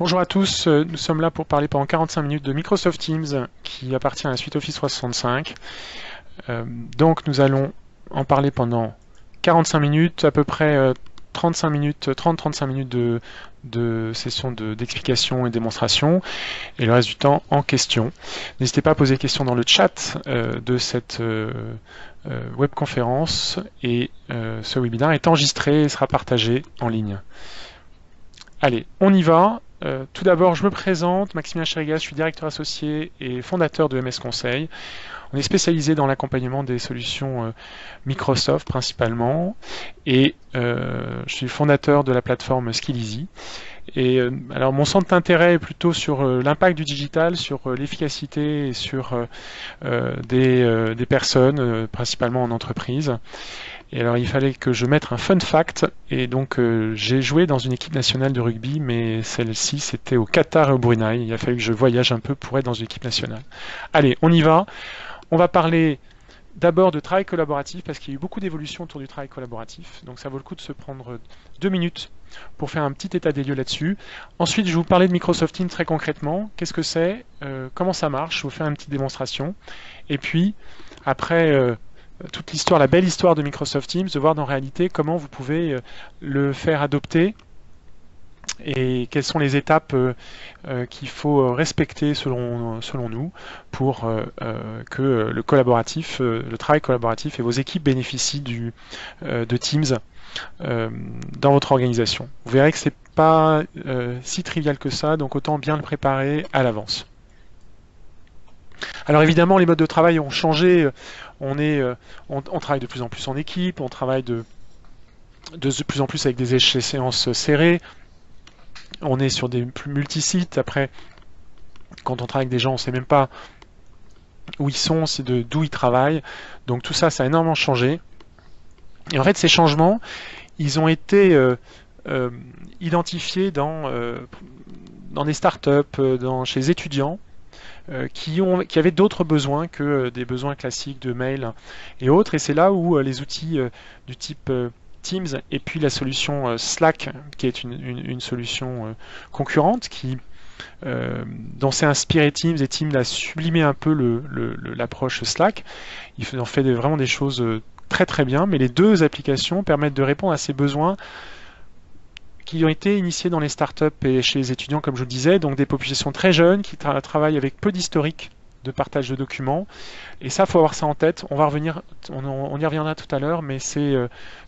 Bonjour à tous, nous sommes là pour parler pendant 45 minutes de Microsoft Teams qui appartient à la suite Office 365. Donc nous allons en parler pendant 45 minutes, à peu près 35 minutes, 30-35 minutes de session d'explication et de démonstration, et le reste du temps en questions. N'hésitez pas à poser des questions dans le chat de cette webconférence, et ce webinaire est enregistré et sera partagé en ligne. Allez, on y va. Tout d'abord, je me présente, Maximilien Chérigas, je suis directeur associé et fondateur de MS Conseil. On est spécialisé dans l'accompagnement des solutions Microsoft principalement, et je suis fondateur de la plateforme Skilleasy. Et alors mon centre d'intérêt est plutôt sur l'impact du digital, sur l'efficacité et sur des personnes, principalement en entreprise. Et alors il fallait que je mette un fun fact, et donc j'ai joué dans une équipe nationale de rugby, mais celle-ci c'était au Qatar et au Brunei. Il a fallu que je voyage un peu pour être dans une équipe nationale. Allez, on y va. On va parler d'abord de travail collaboratif, parce qu'il y a eu beaucoup d'évolutions autour du travail collaboratif, donc ça vaut le coup de se prendre 2 minutes pour faire un petit état des lieux là-dessus. Ensuite, je vais vous parler de Microsoft Teams très concrètement. Qu'est-ce que c'est, comment ça marche, je vais vous faire une petite démonstration. Et puis, après toute l'histoire, la belle histoire de Microsoft Teams, de voir en réalité comment vous pouvez le faire adopter et quelles sont les étapes qu'il faut respecter selon nous pour que le collaboratif, le travail collaboratif et vos équipes bénéficient de Teams dans votre organisation. Vous verrez que c'est pas si trivial que ça, donc autant bien le préparer à l'avance. Alors évidemment, les modes de travail ont changé. On travaille de plus en plus en équipe, on travaille de plus en plus avec des échéances serrées. On est sur des multisites. Après, quand on travaille avec des gens, on ne sait même pas où ils sont, c'est d'où ils travaillent. Donc tout ça, ça a énormément changé. Et en fait, ces changements, ils ont été identifiés dans des startups, chez les étudiants, qui avaient d'autres besoins que des besoins classiques de mail et autres. Et c'est là où les outils du type Teams et puis la solution Slack, qui est une solution concurrente, dont s'est inspiré Teams, et Teams a sublimé un peu l'approche Slack. Il en fait vraiment des choses très très bien, mais les deux applications permettent de répondre à ces besoins qui ont été initiés dans les startups et chez les étudiants, comme je vous le disais, donc des populations très jeunes qui travaillent avec peu d'historique de partage de documents. Et ça, il faut avoir ça en tête. On va revenir, on y reviendra tout à l'heure, mais c'est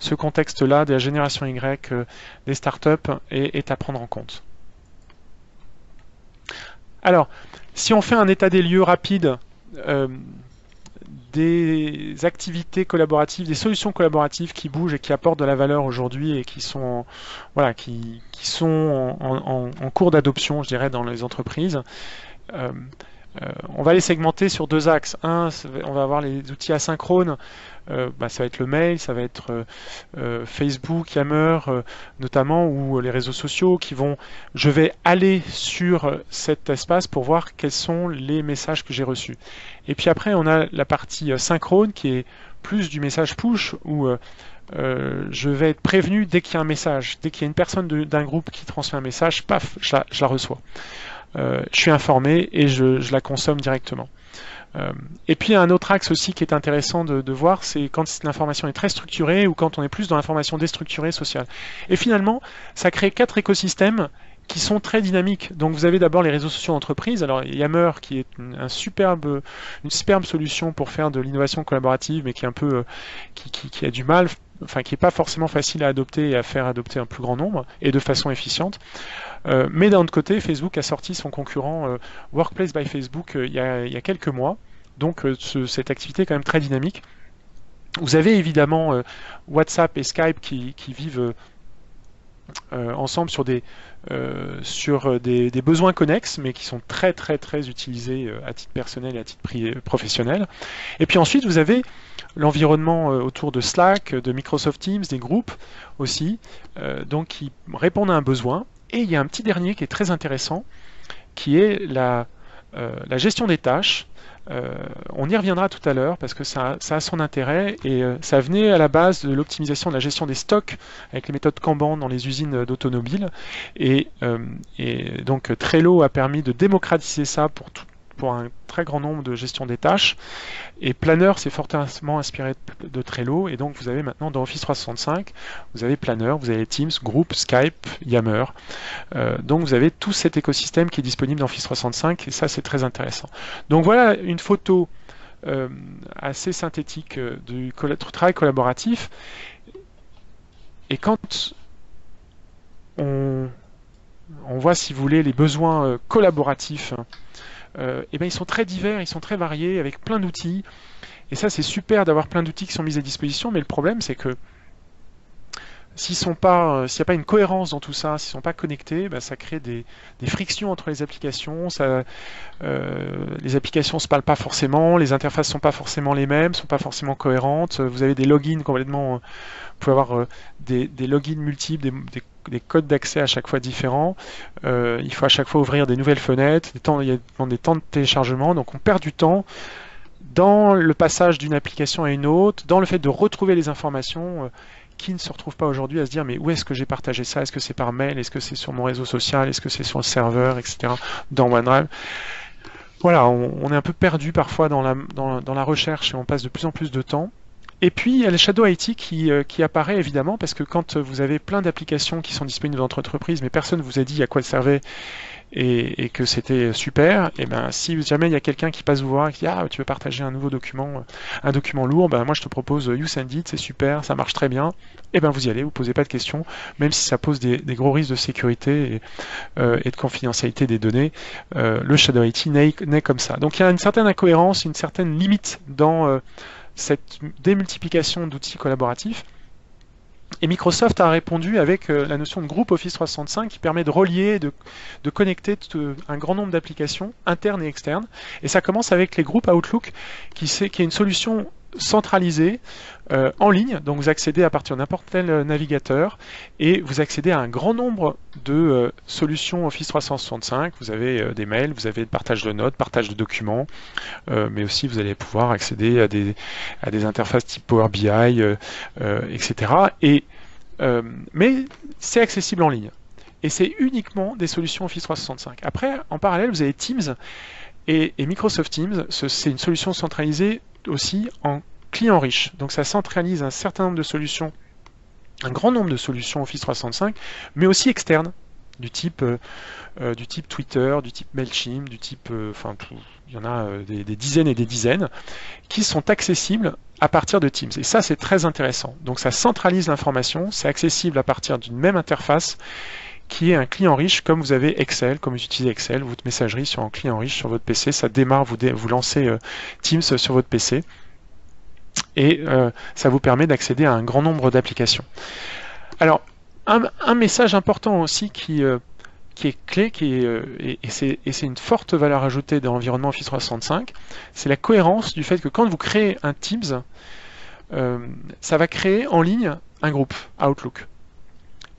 ce contexte-là de la génération Y des startups est à prendre en compte. Alors, si on fait un état des lieux rapide des activités collaboratives, des solutions collaboratives qui bougent et qui apportent de la valeur aujourd'hui et qui sont, voilà, qui sont en cours d'adoption, je dirais, dans les entreprises. On va les segmenter sur deux axes. Un, on va avoir les outils asynchrones. Ça va être le mail, ça va être Facebook, Yammer, notamment, ou les réseaux sociaux je vais aller sur cet espace pour voir quels sont les messages que j'ai reçus. Et puis après, on a la partie synchrone qui est plus du message push, où je vais être prévenu dès qu'il y a un message. Dès qu'il y a une personne d'un groupe qui transmet un message, paf, je la reçois. Je suis informé et je la consomme directement. Et puis un autre axe aussi qui est intéressant de voir, c'est quand l'information est très structurée ou quand on est plus dans l'information déstructurée, sociale. Et finalement, ça crée 4 écosystèmes qui sont très dynamiques. Donc vous avez d'abord les réseaux sociaux d'entreprise. Alors Yammer, qui est une superbe solution pour faire de l'innovation collaborative, mais qui est un peu qui a du mal, enfin qui n'est pas forcément facile à adopter et à faire adopter un plus grand nombre et de façon efficiente. Mais d'un autre côté, Facebook a sorti son concurrent Workplace by Facebook il y a quelques mois. Donc cette activité est quand même très dynamique. Vous avez évidemment WhatsApp et Skype qui vivent ensemble sur des besoins connexes, mais qui sont très très très utilisés à titre personnel et à titre professionnel. Et puis ensuite, vous avez l'environnement autour de Slack, de Microsoft Teams, des groupes aussi, donc qui répondent à un besoin. Et il y a un petit dernier qui est très intéressant, qui est la gestion des tâches. On y reviendra tout à l'heure parce que ça a son intérêt et ça venait à la base de l'optimisation de la gestion des stocks avec les méthodes Kanban dans les usines d'automobiles et donc Trello a permis de démocratiser ça pour un très grand nombre de gestion des tâches et Planner s'est fortement inspiré de Trello et donc vous avez maintenant dans Office 365 vous avez Planner, vous avez Teams, Group, Skype, Yammer donc vous avez tout cet écosystème qui est disponible dans Office 365 et ça c'est très intéressant. Donc voilà une photo assez synthétique du travail collaboratif et quand on voit si vous voulez les besoins collaboratifs et ben ils sont très divers, ils sont très variés avec plein d'outils et ça c'est super d'avoir plein d'outils qui sont mis à disposition mais le problème c'est que s'il n'y a pas une cohérence dans tout ça, s'ils ne sont pas connectés, bah, ça crée des frictions entre les applications, les applications ne se parlent pas forcément, les interfaces ne sont pas forcément les mêmes, ne sont pas forcément cohérentes, vous avez des logins complètement, vous pouvez avoir des logins multiples, des codes d'accès à chaque fois différents, il faut à chaque fois ouvrir des nouvelles fenêtres, il y a des temps de téléchargement, donc on perd du temps dans le passage d'une application à une autre, dans le fait de retrouver les informations, qui ne se retrouve pas aujourd'hui à se dire mais où est-ce que j'ai partagé ça? Est-ce que c'est par mail? Est-ce que c'est sur mon réseau social? Est-ce que c'est sur le serveur, etc. dans OneDrive? Voilà, on est un peu perdu parfois dans la recherche et on passe de plus en plus de temps. Et puis il y a le Shadow IT qui apparaît évidemment parce que quand vous avez plein d'applications qui sont disponibles dans votre entreprise mais personne ne vous a dit à quoi elles servaient et que c'était super, et ben si jamais il y a quelqu'un qui passe vous voir et qui dit ah tu veux partager un nouveau document, un document lourd, ben moi je te propose YouSendIt, c'est super, ça marche très bien, et ben vous y allez, vous posez pas de questions, même si ça pose des gros risques de sécurité et de confidentialité des données, le Shadow IT naît comme ça. Donc il y a une certaine incohérence, une certaine limite dans cette démultiplication d'outils collaboratifs. Et Microsoft a répondu avec la notion de groupe Office 365 qui permet de relier, de connecter un grand nombre d'applications internes et externes. Et ça commence avec les groupes Outlook qui est une solution centralisée en ligne. Donc vous accédez à partir de n'importe quel navigateur et vous accédez à un grand nombre de solutions Office 365. Vous avez des mails, vous avez le partage de notes, partage de documents, mais aussi vous allez pouvoir accéder à des interfaces type Power BI, etc. Mais c'est accessible en ligne. Et c'est uniquement des solutions Office 365. Après, en parallèle, vous avez Teams et Microsoft Teams. C'est une solution centralisée aussi en client riche. Donc ça centralise un certain nombre de solutions, un grand nombre de solutions Office 365, mais aussi externes, du type Twitter, du type Mailchimp, du type, il y en a des dizaines et des dizaines, qui sont accessibles à partir de Teams. Et ça, c'est très intéressant. Donc ça centralise l'information, c'est accessible à partir d'une même interface, qui est un client riche, comme vous avez Excel, comme vous utilisez Excel, votre messagerie sur un client riche sur votre PC, ça démarre, vous lancez Teams sur votre PC, et ça vous permet d'accéder à un grand nombre d'applications. Alors, un message important aussi qui est clé, et c'est une forte valeur ajoutée dans l'environnement Office 365, c'est la cohérence du fait que quand vous créez un Teams, ça va créer en ligne un groupe Outlook.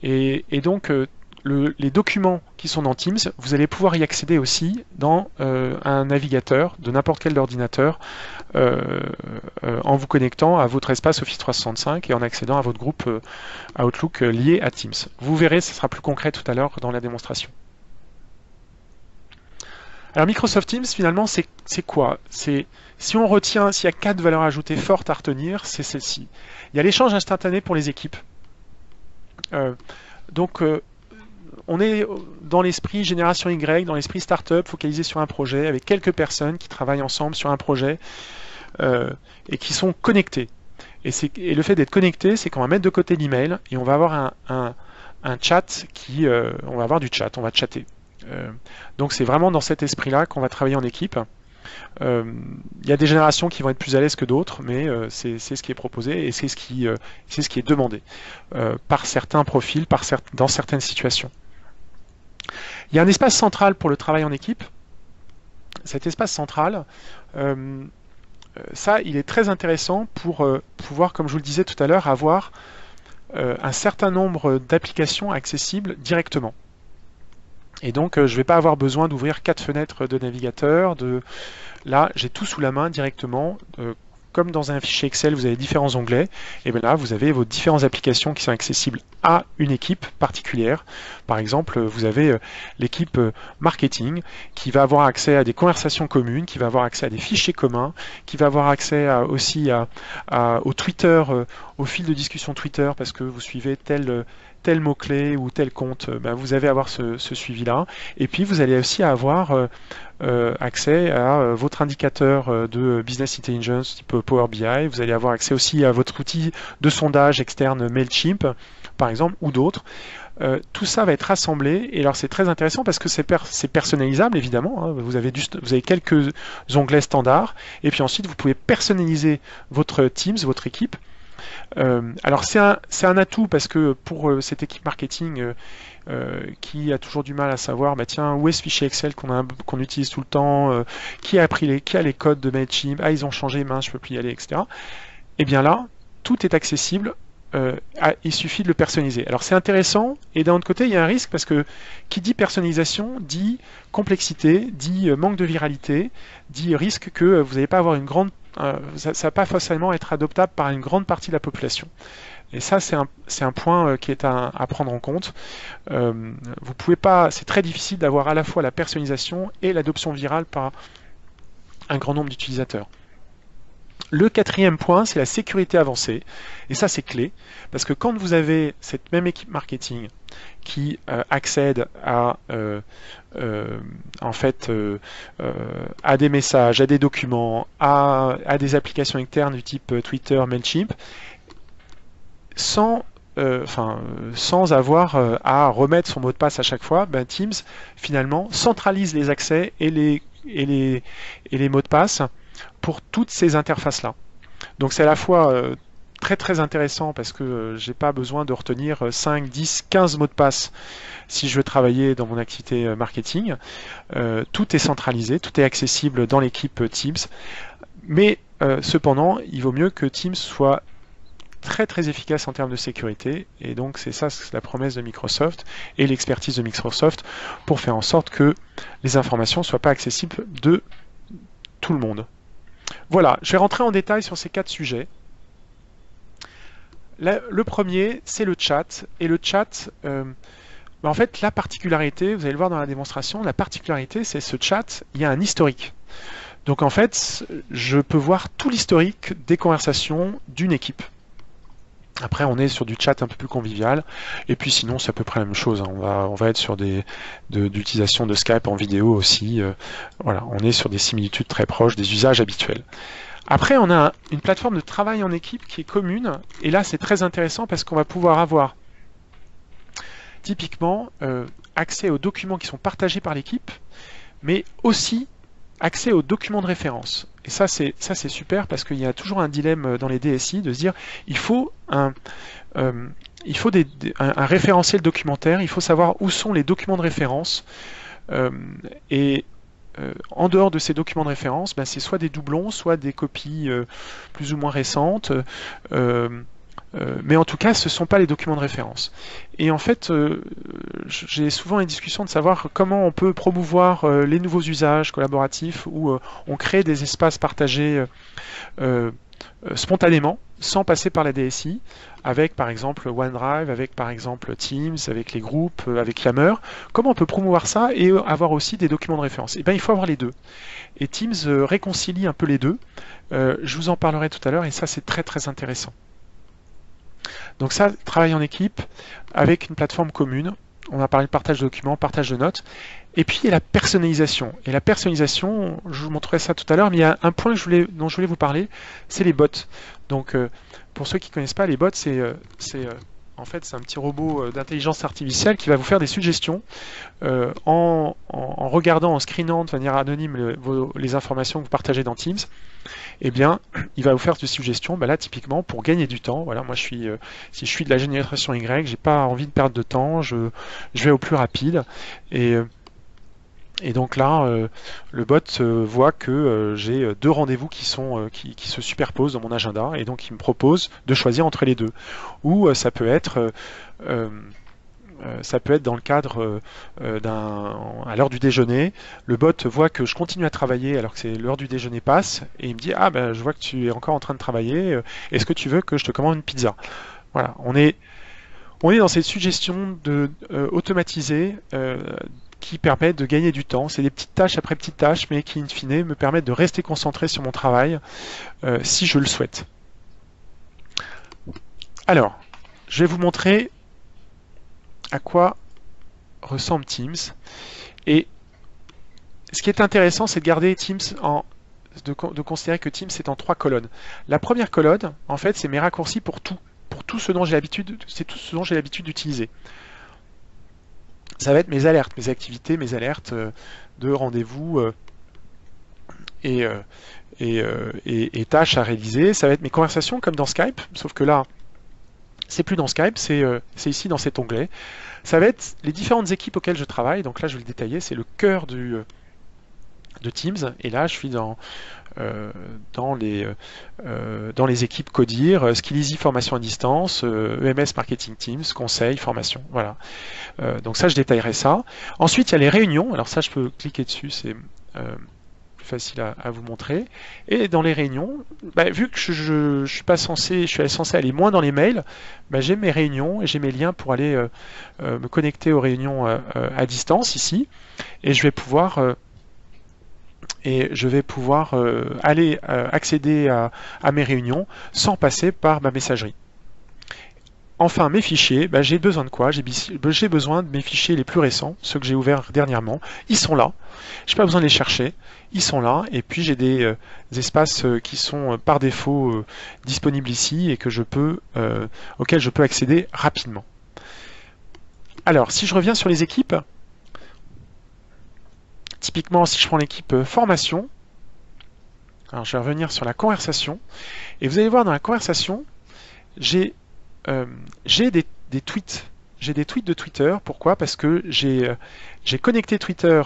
Et donc, les documents qui sont dans Teams, vous allez pouvoir y accéder aussi dans un navigateur de n'importe quel ordinateur en vous connectant à votre espace Office 365 et en accédant à votre groupe Outlook lié à Teams. Vous verrez, ce sera plus concret tout à l'heure dans la démonstration. Alors Microsoft Teams, finalement, c'est quoi? Si on retient, s'il y a 4 valeurs ajoutées fortes à retenir, c'est celle-ci. Il y a l'échange instantané pour les équipes. On est dans l'esprit génération Y, dans l'esprit startup, focalisé sur un projet, avec quelques personnes qui travaillent ensemble sur un projet et qui sont connectées. Et le fait d'être connecté, c'est qu'on va mettre de côté l'email et on va avoir un chat on va avoir du chat, on va chatter. Donc c'est vraiment dans cet esprit-là qu'on va travailler en équipe. Il y a des générations qui vont être plus à l'aise que d'autres, mais c'est ce qui est proposé et c'est ce qui est demandé par certains profils, dans certaines situations. Il y a un espace central pour le travail en équipe. Cet espace central, il est très intéressant pour pouvoir, comme je vous le disais tout à l'heure, avoir un certain nombre d'applications accessibles directement. Et donc, je ne vais pas avoir besoin d'ouvrir 4 fenêtres de navigateur. Là, j'ai tout sous la main directement. Comme dans un fichier Excel, vous avez différents onglets. Et bien là, vous avez vos différentes applications qui sont accessibles à une équipe particulière. Par exemple, vous avez l'équipe marketing qui va avoir accès à des conversations communes, qui va avoir accès à des fichiers communs, qui va avoir accès aussi au Twitter, au fil de discussion Twitter, parce que vous suivez tel mot-clé ou tel compte, vous allez avoir ce suivi-là. Et puis, vous allez aussi avoir accès à votre indicateur de business intelligence type Power BI. Vous allez avoir accès aussi à votre outil de sondage externe Mailchimp, par exemple, ou d'autres. Tout ça va être rassemblé, et alors c'est très intéressant parce que c'est personnalisable évidemment, hein. Vous avez quelques onglets standards, et puis ensuite vous pouvez personnaliser votre Teams, votre équipe. Alors c'est un atout parce que pour cette équipe marketing qui a toujours du mal à savoir, tiens, où est ce fichier Excel qu'on utilise tout le temps, qui a les codes de Mailchimp, ils ont changé, mince, je peux plus y aller, etc. Et bien là, tout est accessible. Il suffit de le personnaliser. Alors c'est intéressant, et d'un autre côté, il y a un risque parce que qui dit personnalisation dit complexité, dit manque de viralité, dit risque que vous n'allez pas avoir une grande ça ne va pas forcément être adoptable par une grande partie de la population. Et ça, c'est un point qui est à prendre en compte. Vous pouvez pas, c'est très difficile d'avoir à la fois la personnalisation et l'adoption virale par un grand nombre d'utilisateurs. Le quatrième point, c'est la sécurité avancée. Et ça, c'est clé, parce que quand vous avez cette même équipe marketing qui accède à à des messages, à des documents, à des applications externes du type Twitter, Mailchimp, sans avoir à remettre son mot de passe à chaque fois, Teams finalement centralise les accès et les mots de passe pour toutes ces interfaces-là. Donc c'est à la fois très très intéressant parce que j'ai pas besoin de retenir 5, 10, 15 mots de passe si je veux travailler dans mon activité marketing. Tout est centralisé, tout est accessible dans l'équipe Teams, mais cependant, il vaut mieux que Teams soit très très efficace en termes de sécurité, et donc c'est la promesse de Microsoft et l'expertise de Microsoft pour faire en sorte que les informations ne soient pas accessibles de tout le monde. Voilà, je vais rentrer en détail sur ces 4 sujets. Le premier, c'est le chat. Et le chat, en fait, la particularité, vous allez le voir dans la démonstration, la particularité, c'est ce chat, il y a un historique. Donc en fait, je peux voir tout l'historique des conversations d'une équipe. Après, on est sur du chat un peu plus convivial, et puis sinon, c'est à peu près la même chose, hein. On va être sur d'utilisation de Skype en vidéo aussi. Voilà, on est sur des similitudes très proches des usages habituels. Après, on a une plateforme de travail en équipe qui est commune, et là, c'est très intéressant parce qu'on va pouvoir avoir typiquement accès aux documents qui sont partagés par l'équipe, mais aussi accès aux documents de référence. Et ça c'est super parce qu'il y a toujours un dilemme dans les DSI de se dire il faut un référentiel documentaire, il faut savoir où sont les documents de référence, en dehors de ces documents de référence, c'est soit des doublons, soit des copies plus ou moins récentes, mais en tout cas, ce ne sont pas les documents de référence. Et en fait, j'ai souvent une discussion de savoir comment on peut promouvoir les nouveaux usages collaboratifs où on crée des espaces partagés spontanément, sans passer par la DSI, avec par exemple OneDrive, avec par exemple Teams, avec les groupes, avec Yammer. Comment on peut promouvoir ça et avoir aussi des documents de référence? Eh bien, il faut avoir les deux. Et Teams réconcilie un peu les deux. Je vous en parlerai tout à l'heure, et ça, c'est très très intéressant. Donc ça, travail en équipe avec une plateforme commune. On a parlé de partage de documents, partage de notes. Et puis il y a la personnalisation. Et la personnalisation, je vous montrerai ça tout à l'heure, mais il y a un point dont je voulais vous parler, c'est les bots. Donc pour ceux qui ne connaissent pas, les bots, en fait, c'est un petit robot d'intelligence artificielle qui va vous faire des suggestions en regardant, en screenant de manière anonyme les informations que vous partagez dans Teams. Eh bien, il va vous faire des suggestions. Là, typiquement, pour gagner du temps, voilà, moi, si je suis de la génération Y, j'ai pas envie de perdre de temps, je vais au plus rapide. Et donc là, le bot voit que j'ai 2 rendez-vous qui se superposent dans mon agenda, et donc il me propose de choisir entre les deux. Ou ça peut être Ça peut être dans le cadre à l'heure du déjeuner, le bot voit que je continue à travailler alors que c'est l'heure du déjeuner passe, et il me dit ah ben je vois que tu es encore en train de travailler, est-ce que tu veux que je te commande une pizza? Voilà, on est dans cette suggestion automatisée qui permet de gagner du temps. C'est des petites tâches après petites tâches, mais qui in fine me permettent de rester concentré sur mon travail si je le souhaite. Alors, je vais vous montrer à quoi ressemble Teams. Et ce qui est intéressant, c'est de garder Teams de considérer que Teams est en 3 colonnes. La première colonne, en fait, c'est mes raccourcis pour tout ce dont j'ai l'habitude, c'est tout ce dont j'ai l'habitude d'utiliser. Ça va être mes alertes, mes activités, mes alertes de rendez-vous et tâches à réaliser. Ça va être mes conversations comme dans Skype, sauf que là, c'est plus dans Skype, c'est ici dans cet onglet. Ça va être les différentes équipes auxquelles je travaille. Donc là, je vais le détailler, c'est le cœur de Teams. Et là, je suis dans les équipes Codir, Skillizy formation à distance, EMS Marketing Teams, conseil, formation. Voilà. Donc ça, je détaillerai ça. Ensuite, il y a les réunions. Alors ça, je peux cliquer dessus, c'est plus facile à vous montrer. Et dans les réunions, vu que je suis censé aller moins dans les mails, j'ai mes réunions et j'ai mes liens pour aller me connecter aux réunions à distance ici. Et je vais pouvoir aller accéder à mes réunions sans passer par ma messagerie. Enfin, mes fichiers, j'ai besoin de quoi? J'ai besoin de mes fichiers les plus récents, ceux que j'ai ouverts dernièrement. Ils sont là. Je n'ai pas besoin de les chercher. Ils sont là. Et puis, j'ai des espaces qui sont par défaut disponibles ici et auxquels je peux accéder rapidement. Alors, si je reviens sur les équipes, typiquement, si je prends l'équipe formation, alors je vais revenir sur la conversation, et vous allez voir dans la conversation, j'ai des tweets. J'ai des tweets de Twitter. Pourquoi? Parce que j'ai connecté Twitter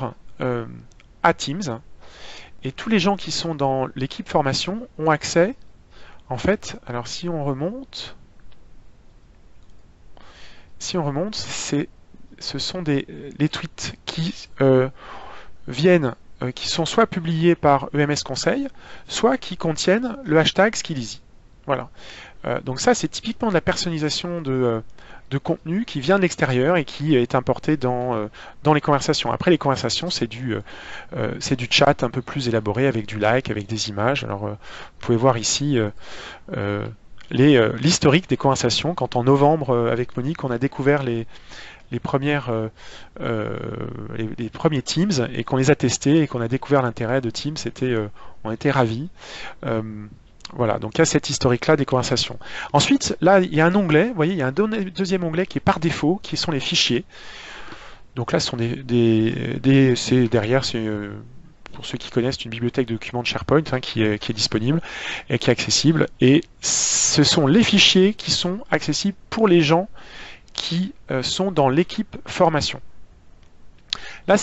à Teams, et tous les gens qui sont dans l'équipe formation ont accès. En fait, alors si on remonte, ce sont les tweets qui qui sont soit publiés par EMS Conseil, soit qui contiennent le hashtag Skillizy. Voilà. Donc ça, c'est typiquement de la personnalisation de contenu qui vient de l'extérieur et qui est importé dans les conversations. Après, les conversations, c'est du chat un peu plus élaboré avec du like, avec des images. Alors, vous pouvez voir ici l'historique des conversations. Quand en novembre, avec Monique, on a découvert les premiers Teams et qu'on les a testés et qu'on a découvert l'intérêt de Teams, on était ravis. Voilà, donc il y a cette historique-là des conversations. Ensuite, là, il y a un onglet, vous voyez, il y a un deuxième onglet qui est par défaut, qui sont les fichiers. Donc là, ce sont derrière, c'est pour ceux qui connaissent, une bibliothèque de documents de SharePoint qui est disponible et qui est accessible. Et ce sont les fichiers qui sont accessibles pour les gens qui sont dans l'équipe formation. Là,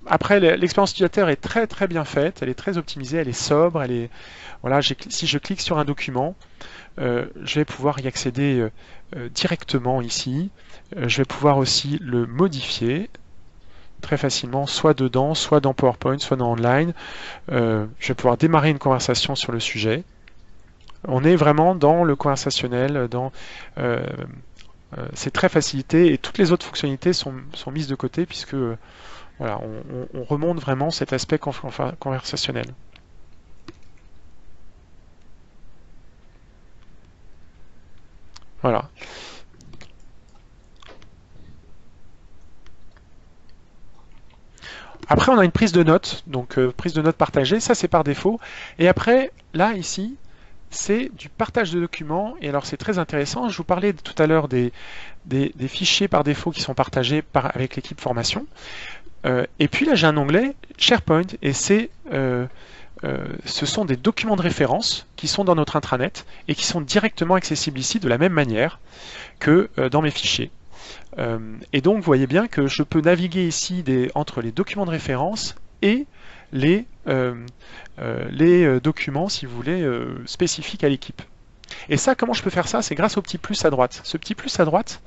après, l'expérience utilisateur est très très bien faite, elle est très optimisée, elle est sobre, voilà, si je clique sur un document, je vais pouvoir y accéder directement ici. Je vais pouvoir aussi le modifier très facilement, soit dedans, soit dans PowerPoint, soit dans Online. Je vais pouvoir démarrer une conversation sur le sujet. On est vraiment dans le conversationnel, c'est très facilité et toutes les autres fonctionnalités sont mises de côté puisque voilà, on remonte vraiment cet aspect conversationnel. Voilà. Après, on a une prise de notes, donc prise de notes partagée, ça c'est par défaut. Et après, là, ici, c'est du partage de documents. Et alors, c'est très intéressant. Je vous parlais tout à l'heure des fichiers par défaut qui sont partagés avec l'équipe formation. Et puis là, j'ai un onglet SharePoint et ce sont des documents de référence qui sont dans notre intranet et qui sont directement accessibles ici de la même manière que dans mes fichiers. Et donc, vous voyez bien que je peux naviguer ici entre les documents de référence et les documents, si vous voulez, spécifiques à l'équipe. Et ça, comment je peux faire ça? C'est grâce au petit plus à droite. Ce petit plus à droite,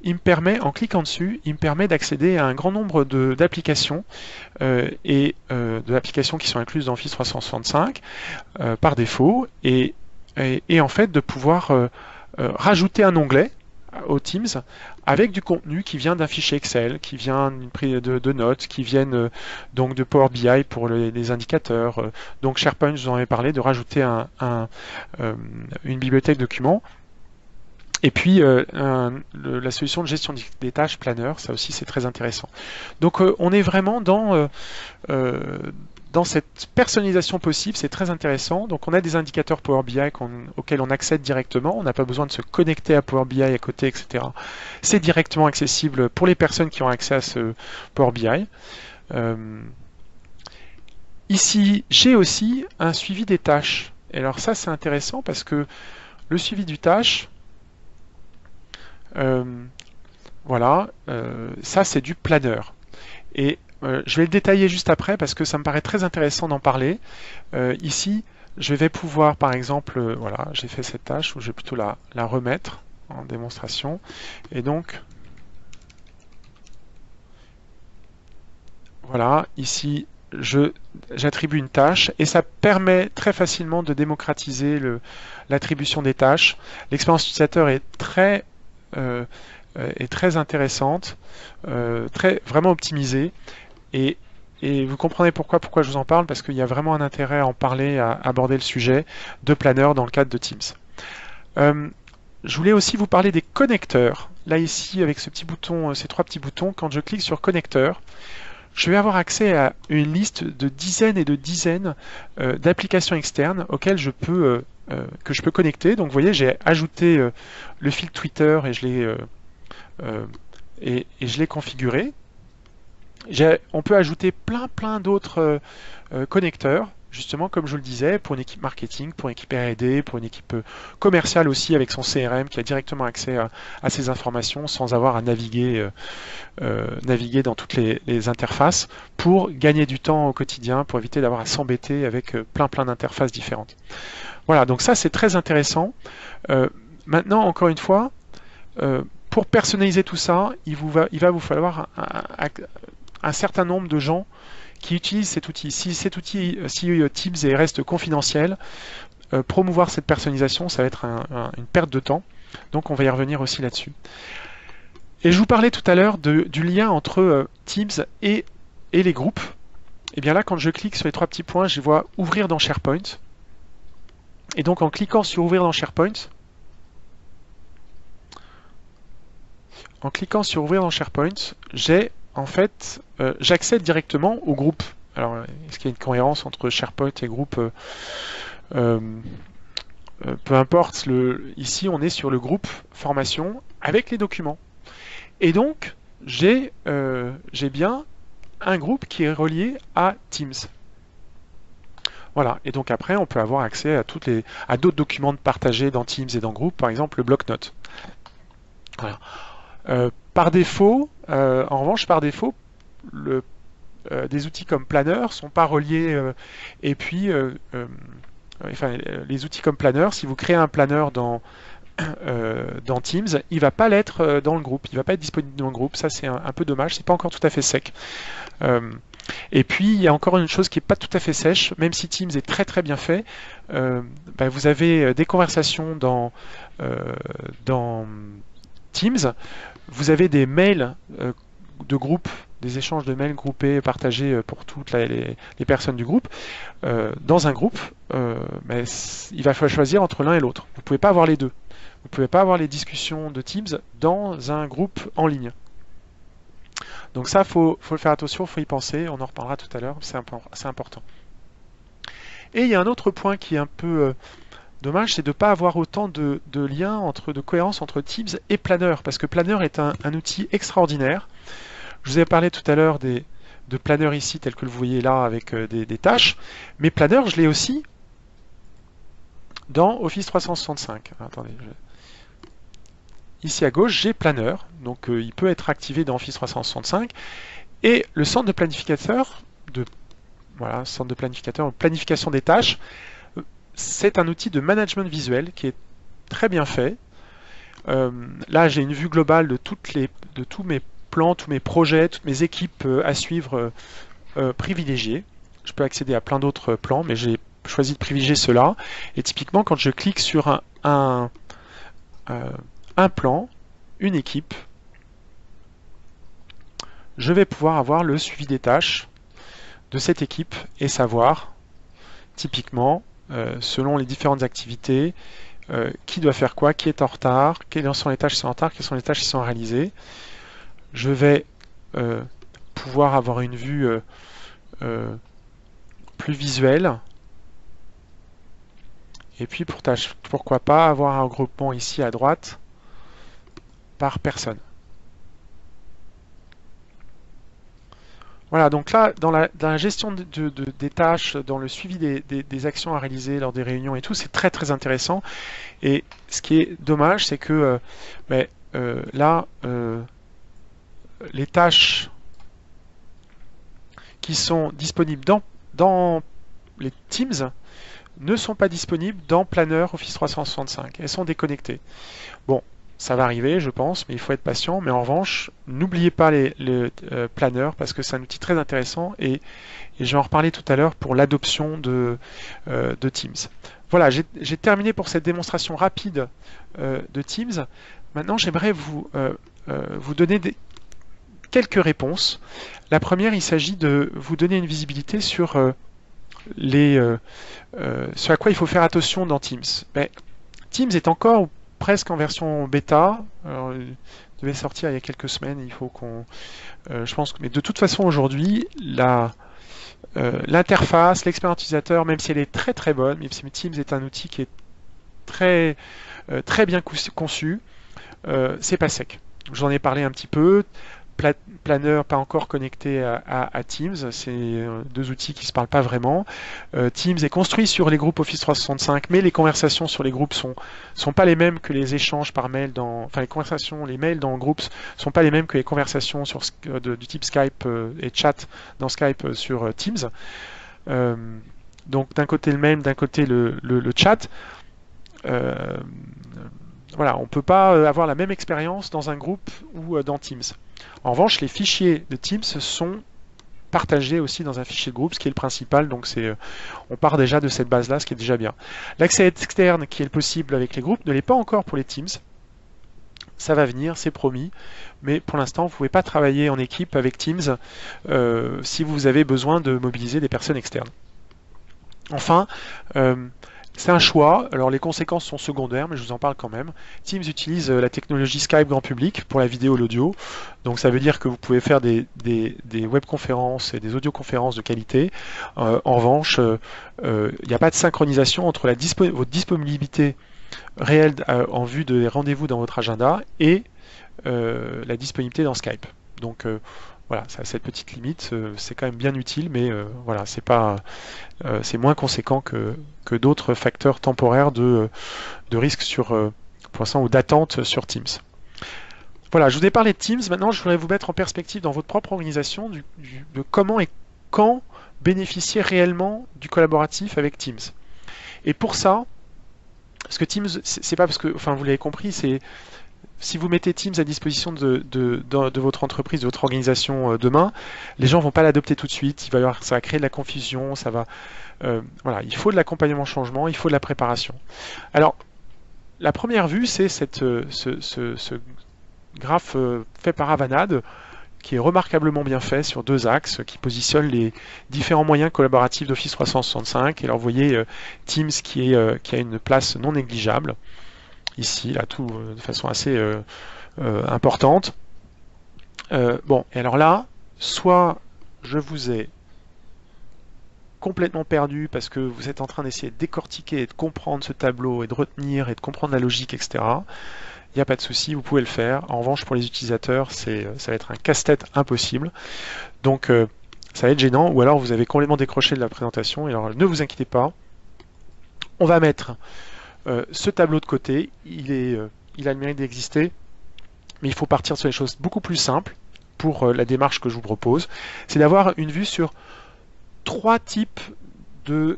il me permet, en cliquant dessus, il me permet d'accéder à un grand nombre d'applications d'applications qui sont incluses dans Office 365 par défaut et en fait de pouvoir rajouter un onglet au Teams avec du contenu qui vient d'un fichier Excel, qui vient de notes, qui viennent donc de Power BI pour les indicateurs. Donc SharePoint, je vous en avais parlé, de rajouter une bibliothèque documents. Et puis la solution de gestion des tâches Planner, ça aussi c'est très intéressant. Donc on est vraiment dans cette personnalisation possible, c'est très intéressant. Donc on a des indicateurs Power BI auxquels on accède directement, on n'a pas besoin de se connecter à Power BI à côté, etc. C'est directement accessible pour les personnes qui ont accès à ce Power BI. Ici, j'ai aussi un suivi des tâches. Et alors ça c'est intéressant parce que le suivi du tâche, voilà, ça c'est du planner. Et je vais le détailler juste après parce que ça me paraît très intéressant d'en parler. Ici, je vais pouvoir, par exemple, voilà, j'ai fait cette tâche où je vais plutôt la remettre en démonstration. Et donc, voilà, ici, j'attribue une tâche et ça permet très facilement de démocratiser l'attribution des tâches. L'expérience utilisateur est très intéressante, vraiment optimisée. Et vous comprenez pourquoi je vous en parle, parce qu'il y a vraiment un intérêt à en parler, à aborder le sujet de Planner dans le cadre de Teams. Je voulais aussi vous parler des connecteurs. Là ici, avec ce petit bouton, ces trois petits boutons, quand je clique sur connecteur, je vais avoir accès à une liste de dizaines et de dizaines d'applications externes auxquelles que je peux connecter. Donc vous voyez, j'ai ajouté le fil Twitter et je l'ai configuré. On peut ajouter plein d'autres connecteurs, justement comme je vous le disais, pour une équipe marketing, pour une équipe R&D, pour une équipe commerciale aussi avec son CRM qui a directement accès à ces informations sans avoir à naviguer dans toutes les interfaces pour gagner du temps au quotidien, pour éviter d'avoir à s'embêter avec plein d'interfaces différentes. Voilà, donc ça c'est très intéressant. Maintenant, encore une fois, pour personnaliser tout ça, il va vous falloir un certain nombre de gens qui utilisent cet outil. Si Teams reste confidentiel, promouvoir cette personnalisation, ça va être une perte de temps. Donc on va y revenir aussi là-dessus. Et je vous parlais tout à l'heure du lien entre Teams et les groupes. Et bien là, quand je clique sur les trois petits points, je vois ouvrir dans SharePoint. Et donc en cliquant sur ouvrir dans SharePoint, j'accède directement au groupe. Alors, est-ce qu'il y a une cohérence entre SharePoint et groupe? Peu importe. Ici, on est sur le groupe formation avec les documents. Et donc, j'ai bien un groupe qui est relié à Teams. Voilà. Et donc après, on peut avoir accès à d'autres documents partagés dans Teams et dans groupe, par exemple le bloc-notes. Voilà. Par défaut, en revanche, des outils comme Planner sont pas reliés. Et puis, les outils comme Planner, si vous créez un Planner dans Teams, il va pas l'être dans le groupe. Il va pas être disponible dans le groupe. Ça, c'est un peu dommage. C'est pas encore tout à fait sec. Et puis, il y a encore une chose qui n'est pas tout à fait sèche, même si Teams est très bien fait. Vous avez des conversations dans Teams. Vous avez des mails de groupe, des échanges de mails groupés, partagés pour toutes les personnes du groupe. Dans un groupe, il va falloir choisir entre l'un et l'autre. Vous ne pouvez pas avoir les deux. Vous ne pouvez pas avoir les discussions de Teams dans un groupe en ligne. Donc ça, faut le faire attention, il faut y penser. On en reparlera tout à l'heure, c'est important. Et il y a un autre point qui est un peu dommage, c'est de ne pas avoir autant de liens, de cohérence entre Teams et Planner, parce que Planner est un outil extraordinaire. Je vous ai parlé tout à l'heure de Planner ici, tel que vous voyez là, avec des tâches, mais Planner, je l'ai aussi dans Office 365. Attendez, ici à gauche, j'ai Planner, donc il peut être activé dans Office 365, et le centre de planificateur, planification des tâches, c'est un outil de management visuel qui est très bien fait. Là, j'ai une vue globale de tous mes plans, tous mes projets, toutes mes équipes à suivre privilégiées. Je peux accéder à plein d'autres plans, mais j'ai choisi de privilégier cela. Et typiquement, quand je clique sur un plan, une équipe, je vais pouvoir avoir le suivi des tâches de cette équipe et savoir, typiquement, selon les différentes activités, qui doit faire quoi, qui est en retard, quelles sont les tâches qui sont en retard, quelles sont les tâches qui sont réalisées. Je vais pouvoir avoir une vue plus visuelle. Et puis pourquoi pas avoir un regroupement ici à droite par personne. Voilà, donc là, dans la gestion des tâches, dans le suivi des actions à réaliser lors des réunions et tout, c'est très très intéressant. Et ce qui est dommage, c'est que là, les tâches qui sont disponibles dans les Teams ne sont pas disponibles dans Planner Office 365. Elles sont déconnectées. Bon, ça va arriver, je pense, mais il faut être patient. Mais en revanche, n'oubliez pas le Planner parce que c'est un outil très intéressant et je vais en reparler tout à l'heure pour l'adoption de Teams. Voilà, j'ai terminé pour cette démonstration rapide de Teams. Maintenant, j'aimerais vous donner quelques réponses. La première, il s'agit de vous donner une visibilité sur ce à quoi il faut faire attention dans Teams. Ben, Teams est encore presque en version bêta. Alors, il devait sortir il y a quelques semaines. Il faut je pense mais de toute façon aujourd'hui, l'interface, l'expérience utilisateur, même si elle est très très bonne, même si Teams est un outil qui est très très bien conçu, c'est pas sec. J'en ai parlé un petit peu. Planner pas encore connecté à Teams, c'est deux outils qui ne se parlent pas vraiment. Teams est construit sur les groupes Office 365, mais les conversations sur les groupes sont pas les mêmes que les échanges par mail enfin les mails dans groupes sont pas les mêmes que les conversations du type Skype et chat dans Skype sur Teams. Donc d'un côté le mail, d'un côté le chat. Voilà, on ne peut pas avoir la même expérience dans un groupe ou dans Teams. En revanche, les fichiers de Teams sont partagés aussi dans un fichier de groupe, ce qui est le principal. Donc on part déjà de cette base-là, ce qui est déjà bien. L'accès externe qui est possible avec les groupes ne l'est pas encore pour les Teams. Ça va venir, c'est promis. Mais pour l'instant, vous ne pouvez pas travailler en équipe avec Teams si vous avez besoin de mobiliser des personnes externes. Enfin, c'est un choix, alors les conséquences sont secondaires, mais je vous en parle quand même. Teams utilise la technologie Skype grand public pour la vidéo et l'audio, donc ça veut dire que vous pouvez faire des webconférences et des audioconférences de qualité. En revanche, il n'y a pas de synchronisation entre votre disponibilité réelle en vue des rendez-vous dans votre agenda et la disponibilité dans Skype. Donc voilà, ça a cette petite limite, c'est quand même bien utile, mais voilà, c'est moins conséquent que d'autres facteurs temporaires de risque pour l'instant ou d'attente sur Teams. Voilà, je vous ai parlé de Teams, maintenant je voudrais vous mettre en perspective dans votre propre organisation de comment et quand bénéficier réellement du collaboratif avec Teams. Et pour ça, parce que Teams, c'est pas parce que, enfin vous l'avez compris, c'est si vous mettez Teams à disposition de votre entreprise, de votre organisation demain, les gens ne vont pas l'adopter tout de suite. Ça va créer de la confusion. Voilà, il faut de l'accompagnement au changement, il faut de la préparation. Alors, la première vue, c'est ce graphe fait par Avanade, qui est remarquablement bien fait sur deux axes, qui positionne les différents moyens collaboratifs d'Office 365. Et alors, vous voyez Teams qui a une place non négligeable. Ici, là, tout de façon assez importante. Bon, et alors là, soit je vous ai complètement perdu parce que vous êtes en train d'essayer de décortiquer et de comprendre ce tableau et de retenir et de comprendre la logique, etc. Il n'y a pas de souci, vous pouvez le faire. En revanche, pour les utilisateurs, ça va être un casse-tête impossible. Donc, ça va être gênant, ou alors vous avez complètement décroché de la présentation. Et alors, ne vous inquiétez pas, on va mettre ce tableau de côté, il a le mérite d'exister, mais il faut partir sur les choses beaucoup plus simples pour la démarche que je vous propose. C'est d'avoir une vue sur trois types de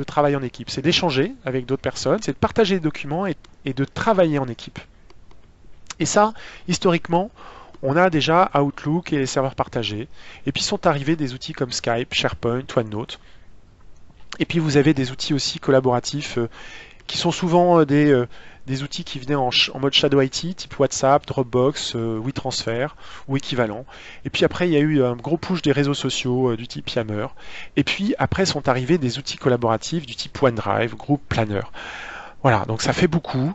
travail en équipe. C'est d'échanger avec d'autres personnes, c'est de partager des documents et de travailler en équipe. Et ça, historiquement, on a déjà Outlook et les serveurs partagés. Et puis sont arrivés des outils comme Skype, SharePoint, OneNote. Et puis vous avez des outils aussi collaboratifs qui sont souvent des outils qui venaient en mode Shadow IT, type WhatsApp, Dropbox, WeTransfer ou équivalent. Et puis après, il y a eu un gros push des réseaux sociaux du type Yammer. Et puis après sont arrivés des outils collaboratifs du type OneDrive, Group Planner. Voilà, donc ça fait beaucoup.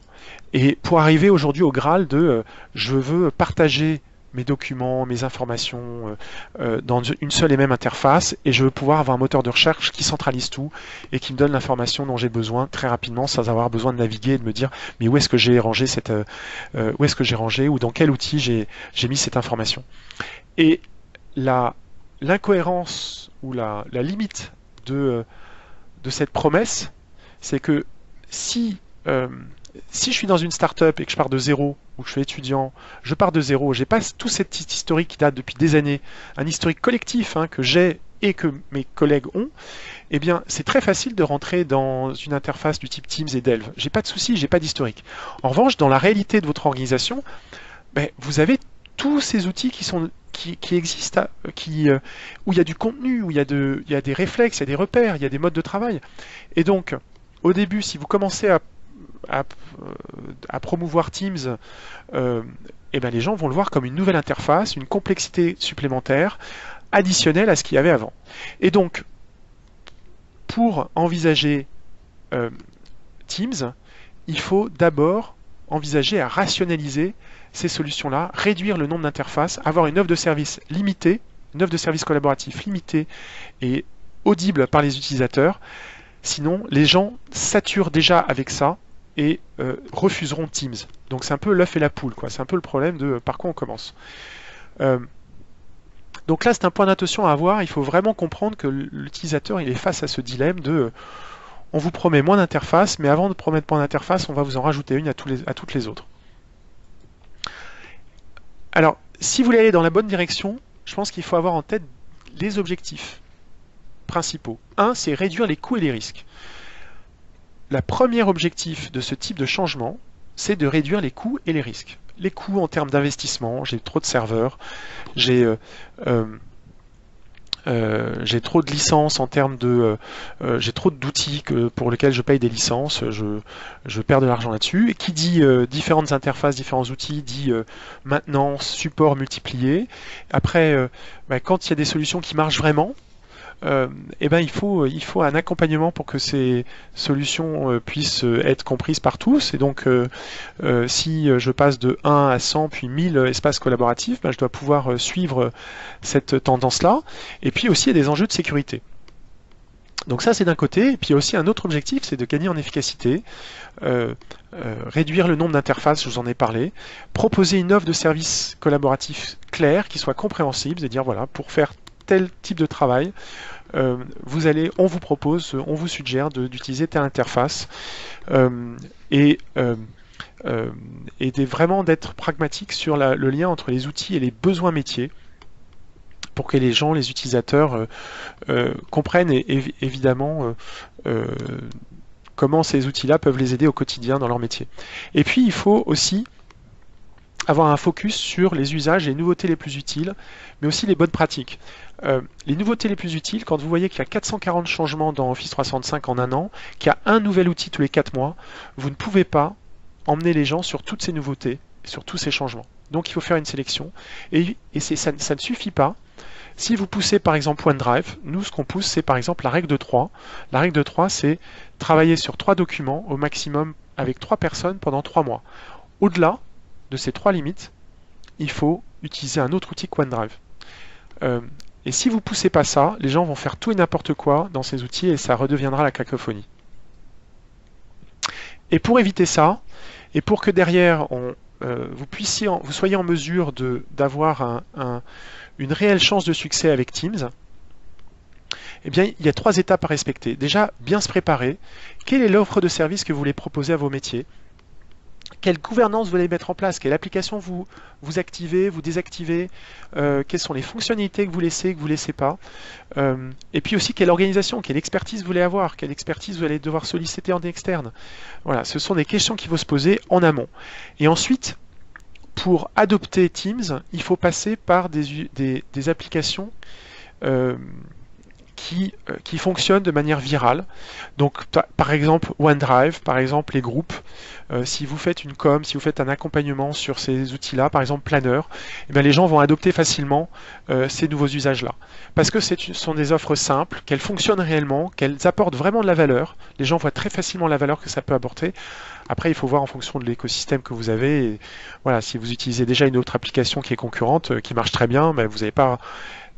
Et pour arriver aujourd'hui au Graal de je veux partager mes documents, mes informations dans une seule et même interface, et je veux pouvoir avoir un moteur de recherche qui centralise tout et qui me donne l'information dont j'ai besoin très rapidement sans avoir besoin de naviguer et de me dire mais où est-ce que j'ai rangé où est-ce que j'ai rangé ou dans quel outil j'ai mis cette information. Et l'incohérence ou la limite de cette promesse, c'est que si je suis dans une start-up et que je pars de zéro, ou que je suis étudiant, je pars de zéro, j'ai pas tout cet historique qui date depuis des années, un historique collectif que j'ai et que mes collègues ont, eh bien c'est très facile de rentrer dans une interface du type Teams et Delve. J'ai pas de souci, j'ai pas d'historique. En revanche, dans la réalité de votre organisation, vous avez tous ces outils qui existent, où il y a du contenu, où il y a des réflexes, il y a des repères, il y a des modes de travail. Et donc, au début, si vous commencez à promouvoir Teams, les gens vont le voir comme une nouvelle interface, une complexité supplémentaire, additionnelle à ce qu'il y avait avant. Et donc, pour envisager Teams, il faut d'abord envisager à rationaliser ces solutions-là, réduire le nombre d'interfaces, avoir une offre de service limitée, une offre de service collaboratif limitée et audible par les utilisateurs. Sinon, les gens saturent déjà avec ça et refuseront Teams. Donc c'est un peu l'œuf et la poule, quoi. C'est un peu le problème de par quoi on commence. Donc là, c'est un point d'attention à avoir. Il faut vraiment comprendre que l'utilisateur il est face à ce dilemme de on vous promet moins d'interfaces, mais avant de promettre moins d'interfaces, on va vous en rajouter une à toutes les autres. Alors, si vous voulez aller dans la bonne direction, je pense qu'il faut avoir en tête les objectifs principaux. Un, c'est réduire les coûts et les risques. Le premier objectif de ce type de changement, c'est de réduire les coûts et les risques. Les coûts en termes d'investissement, j'ai trop de serveurs, j'ai trop de licences en termes de... j'ai trop d'outils pour lesquels je paye des licences, je perds de l'argent là-dessus. Et qui dit différentes interfaces, différents outils, dit maintenance, support multiplié. Après, quand il y a des solutions qui marchent vraiment, il faut un accompagnement pour que ces solutions puissent être comprises par tous. Et donc, si je passe de 1 à 100 puis 1000 espaces collaboratifs, je dois pouvoir suivre cette tendance-là. Et puis aussi, il y a des enjeux de sécurité. Donc ça, c'est d'un côté. Et puis il y a aussi un autre objectif, c'est de gagner en efficacité, réduire le nombre d'interfaces, je vous en ai parlé, proposer une offre de service collaboratif claire, qui soit compréhensible, c'est-à-dire, voilà, pour faire tel type de travail, on vous propose, on vous suggère d'utiliser telle interface vraiment d'être pragmatique sur le lien entre les outils et les besoins métiers pour que les gens, les utilisateurs comprennent évidemment comment ces outils-là peuvent les aider au quotidien dans leur métier. Et puis il faut aussi avoir un focus sur les usages et les nouveautés les plus utiles, mais aussi les bonnes pratiques. Les nouveautés les plus utiles, quand vous voyez qu'il y a 440 changements dans Office 365 en un an, qu'il y a un nouvel outil tous les 4 mois, vous ne pouvez pas emmener les gens sur toutes ces nouveautés, sur tous ces changements. Donc il faut faire une sélection, et ça ne suffit pas. Si vous poussez par exemple OneDrive, nous ce qu'on pousse c'est par exemple la règle de 3. La règle de 3 c'est travailler sur 3 documents au maximum avec 3 personnes pendant 3 mois. Au-delà de ces 3 limites, il faut utiliser un autre outil que OneDrive. Et si vous ne poussez pas ça, les gens vont faire tout et n'importe quoi dans ces outils et ça redeviendra la cacophonie. Et pour éviter ça, et pour que derrière vous soyez en mesure d'avoir une réelle chance de succès avec Teams, eh bien, il y a 3 étapes à respecter. Déjà, bien se préparer. Quelle est l'offre de service que vous voulez proposer à vos métiers? Quelle gouvernance vous allez mettre en place? Quelle application vous activez, vous désactivez? Quelles sont les fonctionnalités que vous laissez pas? Et puis aussi, quelle organisation, quelle expertise vous voulez avoir? Quelle expertise vous allez devoir solliciter en externe? Voilà, ce sont des questions qu'il faut se poser en amont. Et ensuite, pour adopter Teams, il faut passer par des applications qui fonctionnent de manière virale. Donc par exemple OneDrive, par exemple les groupes. Si vous faites une com, si vous faites un accompagnement sur ces outils-là, par exemple Planner, eh bien, les gens vont adopter facilement ces nouveaux usages-là. Parce que ce sont des offres simples, qu'elles fonctionnent réellement, qu'elles apportent vraiment de la valeur. Les gens voient très facilement la valeur que ça peut apporter. Après, il faut voir en fonction de l'écosystème que vous avez. Et voilà, si vous utilisez déjà une autre application qui est concurrente, qui marche très bien, ben, vous n'avez pas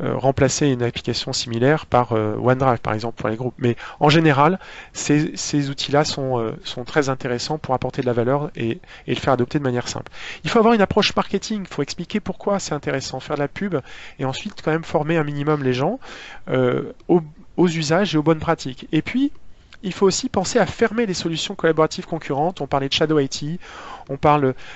remplacer une application similaire par OneDrive, par exemple, pour les groupes. Mais en général, ces outils-là sont très intéressants pour apporter de la valeur et le faire adopter de manière simple. Il faut avoir une approche marketing, il faut expliquer pourquoi c'est intéressant, faire de la pub, et ensuite quand même former un minimum les gens aux usages et aux bonnes pratiques. Et puis, il faut aussi penser à fermer les solutions collaboratives concurrentes. On parlait de Shadow IT,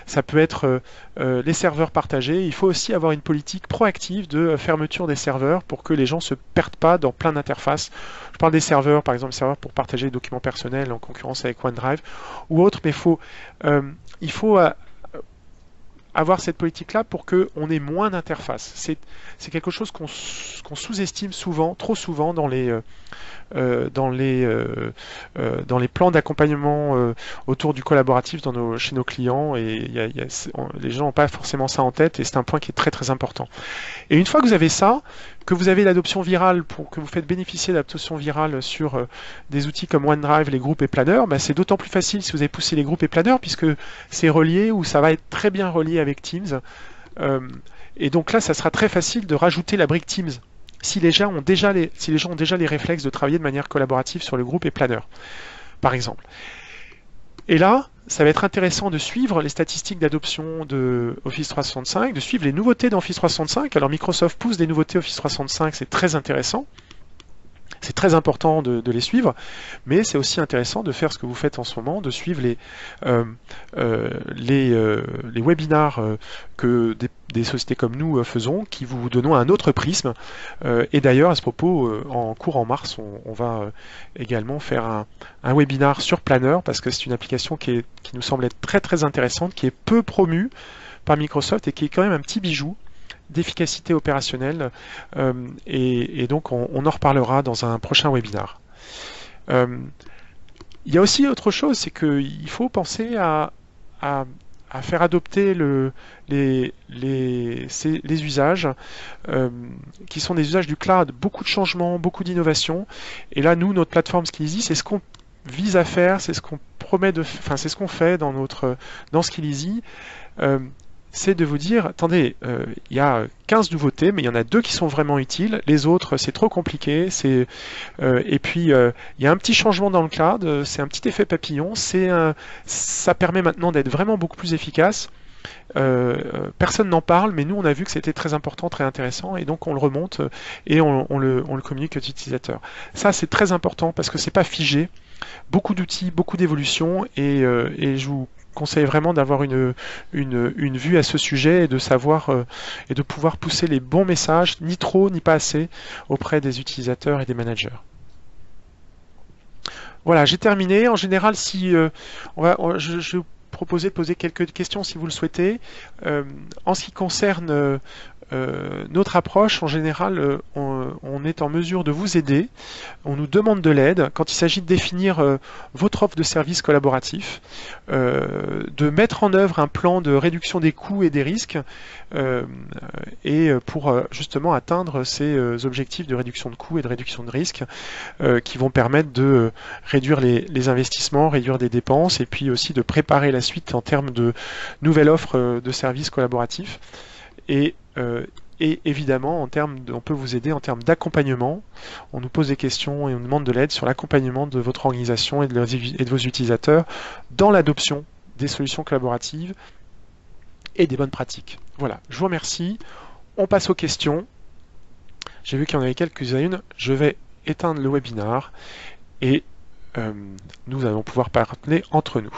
ça peut être les serveurs partagés. Il faut aussi avoir une politique proactive de fermeture des serveurs pour que les gens ne se perdent pas dans plein d'interfaces. Je parle des serveurs, par exemple, serveurs pour partager des documents personnels en concurrence avec OneDrive ou autre, mais il faut avoir cette politique-là pour qu'on ait moins d'interfaces. C'est quelque chose qu'on sous-estime souvent, trop souvent dans les plans d'accompagnement autour du collaboratif chez nos clients, et les gens n'ont pas forcément ça en tête, et c'est un point qui est très très important. Et une fois que vous avez ça, que vous avez l'adoption virale, que vous faites bénéficier d'adoption virale sur des outils comme OneDrive, les groupes et Planner, bah c'est d'autant plus facile si vous avez poussé les groupes et Planner, puisque c'est relié, ou ça va être très bien relié avec Teams. Et donc là, ça sera très facile de rajouter la brique Teams si les gens ont déjà les réflexes de travailler de manière collaborative sur le groupe et Planner, par exemple. Et là, ça va être intéressant de suivre les statistiques d'adoption de Office 365, de suivre les nouveautés d'Office 365. Alors Microsoft pousse des nouveautés Office 365, c'est très intéressant. C'est très important de les suivre, mais c'est aussi intéressant de faire ce que vous faites en ce moment, de suivre les webinars que des sociétés comme nous faisons, qui vous donnent un autre prisme. Et d'ailleurs, à ce propos, en mars, on va également faire un webinar sur Planner, parce que c'est une application qui nous semble être très très intéressante, qui est peu promue par Microsoft et qui est quand même un petit bijou d'efficacité opérationnelle, et donc on en reparlera dans un prochain webinar. Il y a aussi autre chose, c'est qu'il faut penser à faire adopter les usages qui sont des usages du cloud, beaucoup de changements, beaucoup d'innovations, et là nous, notre plateforme Skilleasy, c'est ce qu'on vise à faire, c'est ce qu'on promet c'est ce qu'on fait dans Skilleasy. C'est de vous dire, attendez, il y a 15 nouveautés, mais il y en a 2 qui sont vraiment utiles, les autres c'est trop compliqué, et puis il y a un petit changement dans le cloud, c'est un petit effet papillon, ça permet maintenant d'être vraiment beaucoup plus efficace. Personne n'en parle, mais nous on a vu que c'était très important, très intéressant, et donc on le remonte et on le communique aux utilisateurs. Ça c'est très important parce que c'est pas figé, beaucoup d'outils, beaucoup d'évolutions, et je vous conseille vraiment d'avoir une vue à ce sujet et de savoir et de pouvoir pousser les bons messages, ni trop ni pas assez, auprès des utilisateurs et des managers. Voilà, j'ai terminé. En général, si je vais vous proposer de poser quelques questions si vous le souhaitez. En ce qui concerne notre approche, en général, on est en mesure de vous aider. On nous demande de l'aide quand il s'agit de définir votre offre de service collaboratif, de mettre en œuvre un plan de réduction des coûts et des risques, et pour justement atteindre ces objectifs de réduction de coûts et de réduction de risques qui vont permettre de réduire les investissements, réduire des dépenses, et puis aussi de préparer la suite en termes de nouvelles offres de services collaboratifs. Et évidemment, on peut vous aider en termes d'accompagnement. On nous pose des questions et on demande de l'aide sur l'accompagnement de votre organisation et de vos utilisateurs dans l'adoption des solutions collaboratives et des bonnes pratiques. Voilà, je vous remercie. On passe aux questions. J'ai vu qu'il y en avait quelques-unes. Je vais éteindre le webinar et nous allons pouvoir parler entre nous.